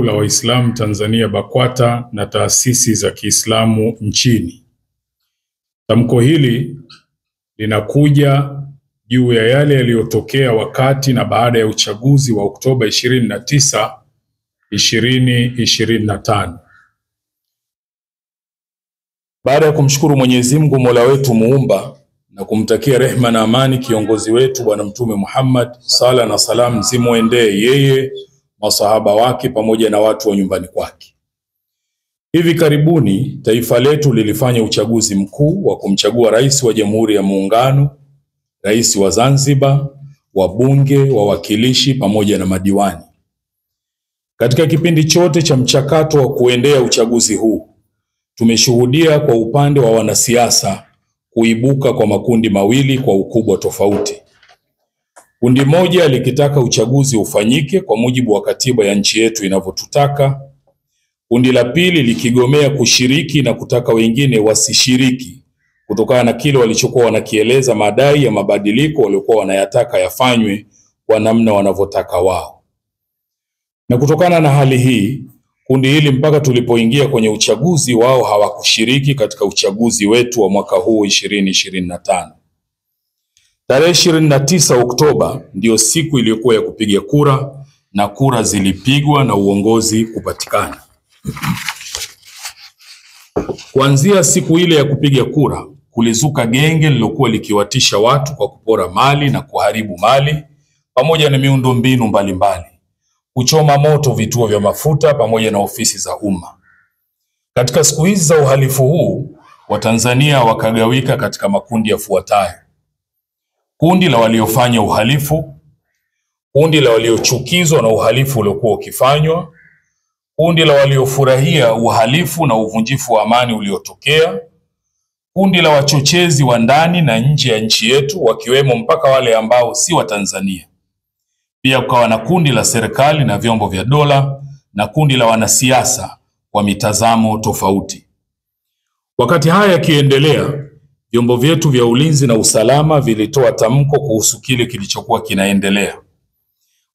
Kuu la Waislamu Tanzania BAKWATA na taasisi za Kiislamu nchini. Tamko hili linakuja juu ya yale yaliyotokea wakati na baada ya uchaguzi wa Oktoba 29, 2025. Baada ya kumshukuru Mwenyezi Mungu Mola wetu Muumba na kumtakia rehma na amani kiongozi wetu Bwana Mtume Muhammad, sala na salam zimwendee yeye, masahaba wake pamoja na watu wa nyumbani kwake. Hivi karibuni taifa letu lilifanya uchaguzi mkuu wa kumchagua rais wa Jamhuri ya Muungano, rais wa Zanzibar, wabunge, wawakilishi pamoja na madiwani. Katika kipindi chote cha mchakato wa kuendea uchaguzi huu, tumeshuhudia kwa upande wa wanasiasa kuibuka kwa makundi mawili kwa ukubwa tofauti. Kundi moja likitaka uchaguzi ufanyike kwa mujibu wa katiba ya nchi yetu inavyotutaka. Kundi la pili likigomea kushiriki na kutaka wengine wasishiriki kutokana na kile walichokuwa wanakieleza madai ya mabadiliko waliokuwa wanayataka yafanywe kwa namna wanavyotaka wao. Na kutokana na hali hii, kundi hili mpaka tulipoingia kwenye uchaguzi wao hawakushiriki katika uchaguzi wetu wa mwaka huu 2025. Tarehe 29 Oktoba ndio siku iliyokuwa ya kupiga kura na kura zilipigwa na uongozi kupatikana. Kuanzia siku ile ya kupiga kura, kulizuka genge lilokuwa likiwatisha watu kwa kupora mali na kuharibu mali pamoja na miundombinu mbalimbali, kuchoma moto vituo vya mafuta pamoja na ofisi za umma. Katika siku hizi za uhalifu huu, Watanzania wakagawika katika makundi yafuatayo: kundi la waliofanya uhalifu, kundi la waliochukizwa na uhalifu uliokuwa ukifanywa, kundi la waliofurahia uhalifu na uvunjifu wa amani uliotokea, kundi la wachochezi wa ndani na nje ya nchi yetu wakiwemo mpaka wale ambao si wa Tanzania. Pia kukawa na kundi la serikali na vyombo vya dola na kundi la wanasiasa kwa mitazamo tofauti. Wakati haya yakiendelea, vyombo vyetu vya ulinzi na usalama vilitoa tamko kuhusu kile kilichokuwa kinaendelea.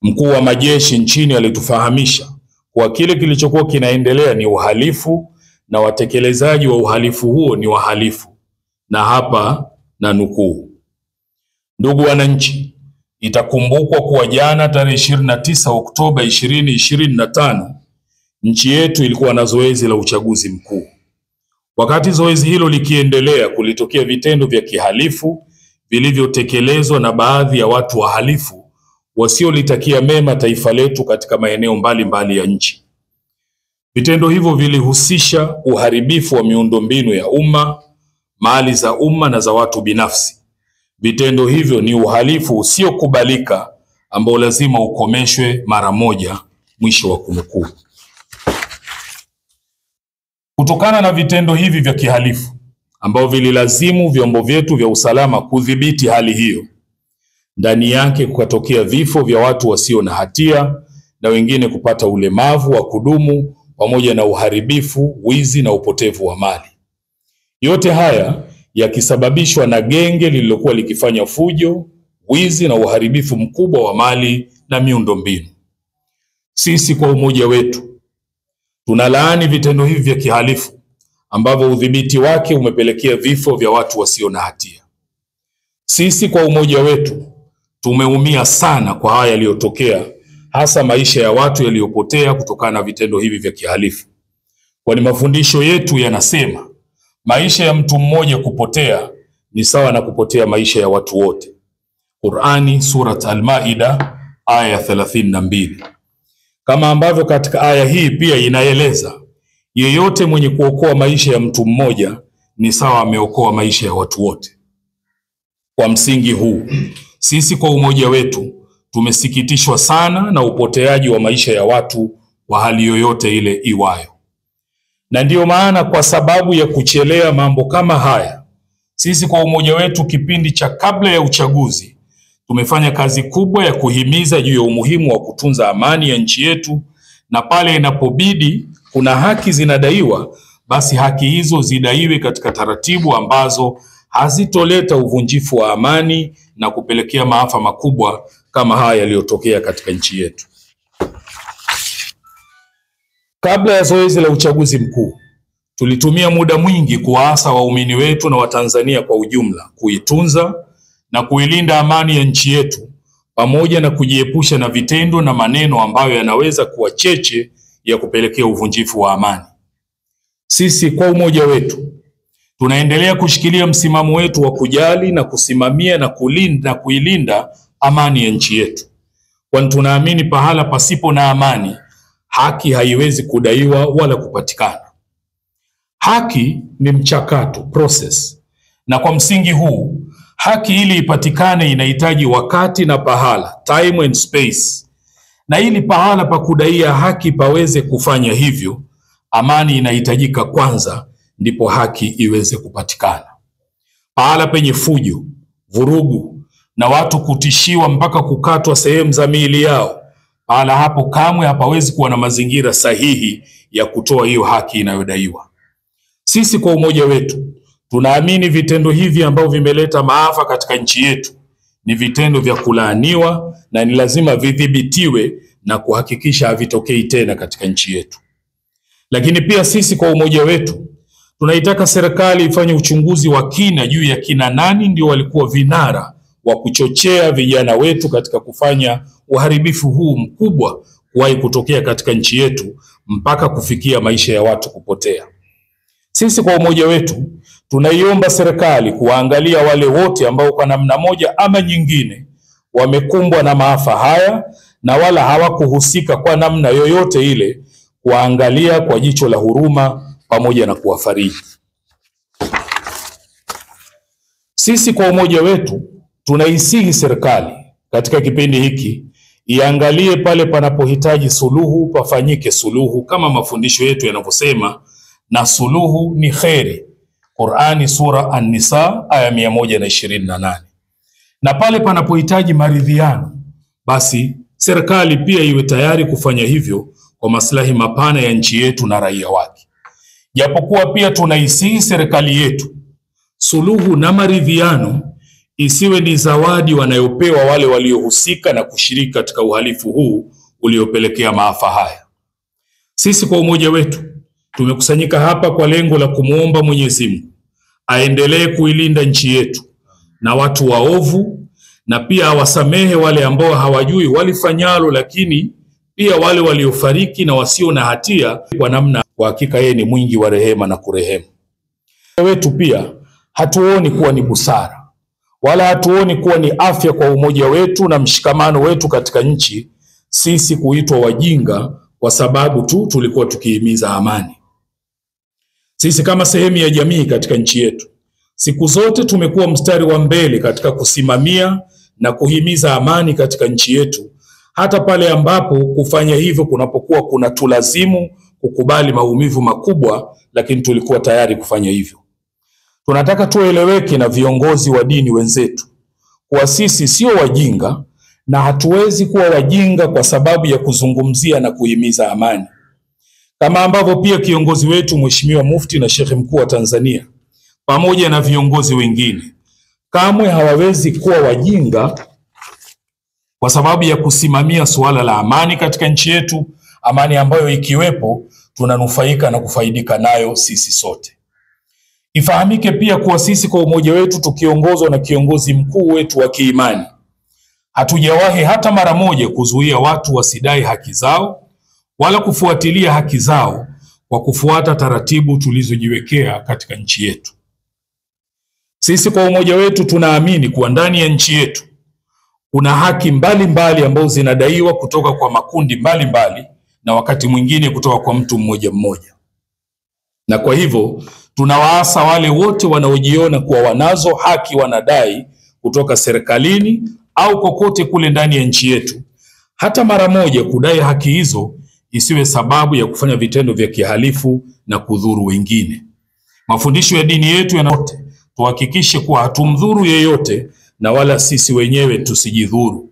Mkuu wa majeshi nchini alitufahamisha kwa kile kilichokuwa kinaendelea ni uhalifu na watekelezaji wa uhalifu huo ni wahalifu. Na hapa na nukuu: ndugu wananchi, itakumbukwa kuwa jana tarehe 29 Oktoba 2025 nchi yetu ilikuwa na zoezi la uchaguzi mkuu. Wakati zoezi hilo likiendelea, kulitokea vitendo vya kihalifu vilivyotekelezwa na baadhi ya watu wahalifu wasiolitakia mema taifa letu katika maeneo mbalimbali ya nchi. Vitendo hivyo vilihusisha uharibifu wa miundombinu ya umma, mali za umma na za watu binafsi. Vitendo hivyo ni uhalifu usiokubalika ambao lazima ukomeshwe mara moja. Mwisho wa kunukuu. Kutokana na vitendo hivi vya kihalifu ambao vililazimu vyombo vyetu vya usalama kudhibiti hali hiyo, ndani yake kukatokea vifo vya watu wasio na hatia na wengine kupata ulemavu wa kudumu pamoja na uharibifu, wizi na upotevu wa mali. Yote haya yakisababishwa na genge lililokuwa likifanya fujo, wizi na uharibifu mkubwa wa mali na miundombinu. Sisi kwa umoja wetu tunalaani vitendo hivi vya kihalifu ambavyo udhibiti wake umepelekea vifo vya watu wasio na hatia. Sisi kwa umoja wetu tumeumia sana kwa haya yaliyotokea, hasa maisha ya watu yaliyopotea kutokana na vitendo hivi vya kihalifu. Kwani mafundisho yetu yanasema maisha ya mtu mmoja kupotea ni sawa na kupotea maisha ya watu wote. Qur'ani Surat Al-Maida aya 32. Kama ambavyo katika aya hii pia inaeleza yeyote mwenye kuokoa maisha ya mtu mmoja ni sawa ameokoa maisha ya watu wote. Kwa msingi huu, sisi kwa umoja wetu tumesikitishwa sana na upoteaji wa maisha ya watu wa hali yoyote ile iwayo. Na ndiyo maana kwa sababu ya kuchelea mambo kama haya, sisi kwa umoja wetu kipindi cha kabla ya uchaguzi tumefanya kazi kubwa ya kuhimiza juu ya umuhimu wa kutunza amani ya nchi yetu, na pale inapobidi kuna haki zinadaiwa, basi haki hizo zidaiwe katika taratibu ambazo hazitoleta uvunjifu wa amani na kupelekea maafa makubwa kama haya yaliyotokea katika nchi yetu. Kabla ya zoezi la uchaguzi mkuu, tulitumia muda mwingi kuwaasa waumini wetu na Watanzania kwa ujumla kuitunza na kuilinda amani ya nchi yetu, pamoja na kujiepusha na vitendo na maneno ambayo yanaweza kuwa cheche ya kupelekea uvunjifu wa amani. Sisi kwa umoja wetu tunaendelea kushikilia msimamo wetu wa kujali na kusimamia na kuilinda amani ya nchi yetu, kwani tunaamini pahala pasipo na amani haki haiwezi kudaiwa wala kupatikana. Haki ni mchakato, process, na kwa msingi huu haki ili ipatikane inahitaji wakati na pahala, time and space, na ili pahala pa kudaia haki paweze kufanya hivyo, amani inahitajika kwanza, ndipo haki iweze kupatikana. Pahala penye fujo, vurugu na watu kutishiwa mpaka kukatwa sehemu za miili yao, pahala hapo kamwe hapawezi kuwa na mazingira sahihi ya kutoa hiyo haki inayodaiwa. Sisi kwa umoja wetu tunaamini vitendo hivi ambavyo vimeleta maafa katika nchi yetu ni vitendo vya kulaaniwa na ni lazima vidhibitiwe na kuhakikisha havitokei tena katika nchi yetu. Lakini pia sisi kwa umoja wetu tunaitaka serikali ifanye uchunguzi wa kina juu ya kina nani ndio walikuwa vinara wa kuchochea vijana wetu katika kufanya uharibifu huu mkubwa kuwahi kutokea katika nchi yetu mpaka kufikia maisha ya watu kupotea. Sisi kwa umoja wetu tunaiomba serikali kuwaangalia wale wote ambao kwa namna moja ama nyingine wamekumbwa na maafa haya na wala hawakuhusika kwa namna yoyote ile, kuangalia kwa jicho la huruma pamoja na kuwafariji. Sisi kwa umoja wetu tunaisihi serikali katika kipindi hiki iangalie pale panapohitaji suluhu pafanyike suluhu, kama mafundisho yetu yanavyosema, na suluhu ni kheri. Qur'ani sura An-Nisa aya 128. Na pale panapohitaji maridhiano, basi serikali pia iwe tayari kufanya hivyo kwa maslahi mapana ya nchi yetu na raia wake. Japokuwa pia tunaisihi serikali yetu suluhu na maridhiano isiwe ni zawadi wanayopewa wale waliohusika na kushiriki katika uhalifu huu uliopelekea maafa haya. Sisi kwa umoja wetu tumekusanyika hapa kwa lengo la kumuomba Mwenyezi Mungu aendelee kuilinda nchi yetu na watu waovu, na pia awasamehe wale ambao hawajui walifanyalo, lakini pia wale waliofariki na wasio na hatia, kwa namna kwa hakika yeye ni mwingi wa rehema na kurehemu. Wetu pia hatuoni kuwa ni busara wala hatuoni kuwa ni afya kwa umoja wetu na mshikamano wetu katika nchi sisi kuitwa wajinga kwa sababu tu tulikuwa tukihimiza amani. Sisi kama sehemu ya jamii katika nchi yetu siku zote tumekuwa mstari wa mbele katika kusimamia na kuhimiza amani katika nchi yetu, hata pale ambapo kufanya hivyo kunapokuwa kuna tulazimu kukubali maumivu makubwa, lakini tulikuwa tayari kufanya hivyo. Tunataka tueleweke na viongozi wa dini wenzetu kuwa sisi sio wajinga na hatuwezi kuwa wajinga kwa sababu ya kuzungumzia na kuhimiza amani. Kama ambavyo pia kiongozi wetu Mheshimiwa Mufti na Sheikh Mkuu wa Tanzania pamoja na viongozi wengine kamwe hawawezi kuwa wajinga kwa sababu ya kusimamia suala la amani katika nchi yetu, amani ambayo ikiwepo tunanufaika na kufaidika nayo sisi sote. Ifahamike pia kuwa sisi kwa umoja wetu tukiongozwa na kiongozi mkuu wetu wa kiimani hatujawahi hata mara moja kuzuia watu wasidai haki zao wala kufuatilia haki zao kwa kufuata taratibu tulizojiwekea katika nchi yetu. Sisi kwa umoja wetu tunaamini kuwa ndani ya nchi yetu kuna haki mbalimbali ambazo zinadaiwa kutoka kwa makundi mbalimbali na wakati mwingine kutoka kwa mtu mmoja mmoja. Na kwa hivyo tunawaasa wale wote wanaojiona kuwa wanazo haki wanadai kutoka serikalini au kokote kule ndani ya nchi yetu, hata mara moja kudai haki hizo isiwe sababu ya kufanya vitendo vya kihalifu na kudhuru wengine. Mafundisho ya dini yetu yanayote tuhakikishe kuwa hatumdhuru yeyote na wala sisi wenyewe tusijidhuru.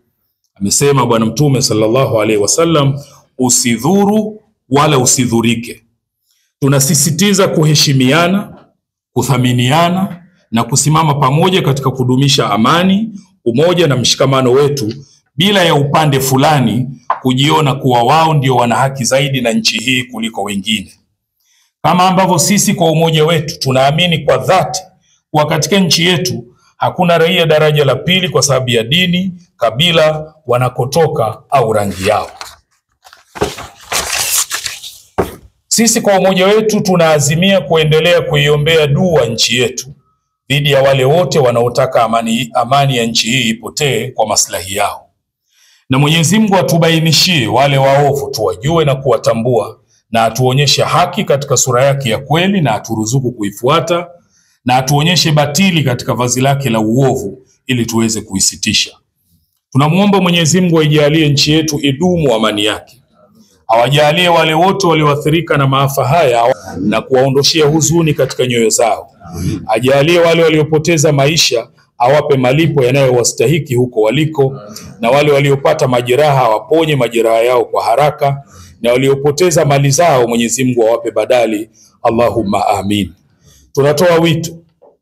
Amesema Bwana Mtume sallallahu alaihi wasallam, usidhuru wala usidhurike. Tunasisitiza kuheshimiana, kuthaminiana na kusimama pamoja katika kudumisha amani, umoja na mshikamano wetu bila ya upande fulani kujiona kuwa wao ndio wana haki zaidi na nchi hii kuliko wengine. Kama ambavyo sisi kwa umoja wetu tunaamini kwa dhati kuwa katika nchi yetu hakuna raia daraja la pili kwa sababu ya dini, kabila, wanakotoka au rangi yao. Sisi kwa umoja wetu tunaazimia kuendelea kuiombea dua nchi yetu dhidi ya wale wote wanaotaka amani ya nchi hii ipotee kwa maslahi yao. Na Mwenyezi Mungu atubainishie wale waovu, tuwajue na kuwatambua, na atuonyeshe haki katika sura yake ya kweli na aturuzuku kuifuata, na atuonyeshe batili katika vazi lake la uovu ili tuweze kuisitisha. Tunamuomba Mwenyezi Mungu aijalie nchi yetu idumu amani yake. Awajalie wale wote walioathirika na maafa haya na kuwaondoshia huzuni katika nyoyo zao. Ajalie wale waliopoteza maisha awape malipo yanayowastahiki huko waliko, na wale waliopata majeraha awaponye majeraha yao kwa haraka, na waliopoteza mali zao Mwenyezi Mungu awape badali. Allahumma amin. Tunatoa wito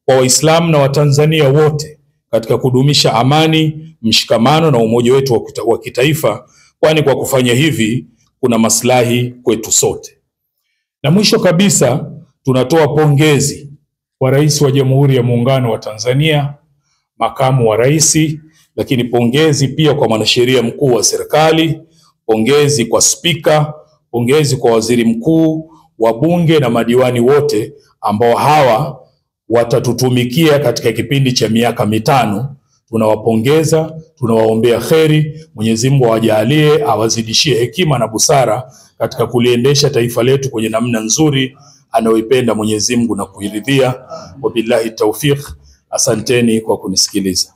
kwa Waislamu na Watanzania wote katika kudumisha amani, mshikamano na umoja wetu wa kitaifa, kwani kwa kufanya hivi kuna maslahi kwetu sote. Na mwisho kabisa tunatoa pongezi kwa Rais wa Jamhuri ya Muungano wa Tanzania, makamu wa rais, lakini pongezi pia kwa mwanasheria mkuu wa serikali, pongezi kwa spika, pongezi kwa waziri mkuu, wabunge na madiwani wote ambao hawa watatutumikia katika kipindi cha miaka 5. Tunawapongeza, tunawaombea kheri. Mwenyezi Mungu awajalie, awazidishie hekima na busara katika kuliendesha taifa letu kwenye namna nzuri anayoipenda Mwenyezi Mungu na kuiridhia. Wabillahi tawfiq. Asanteni kwa kunisikiliza.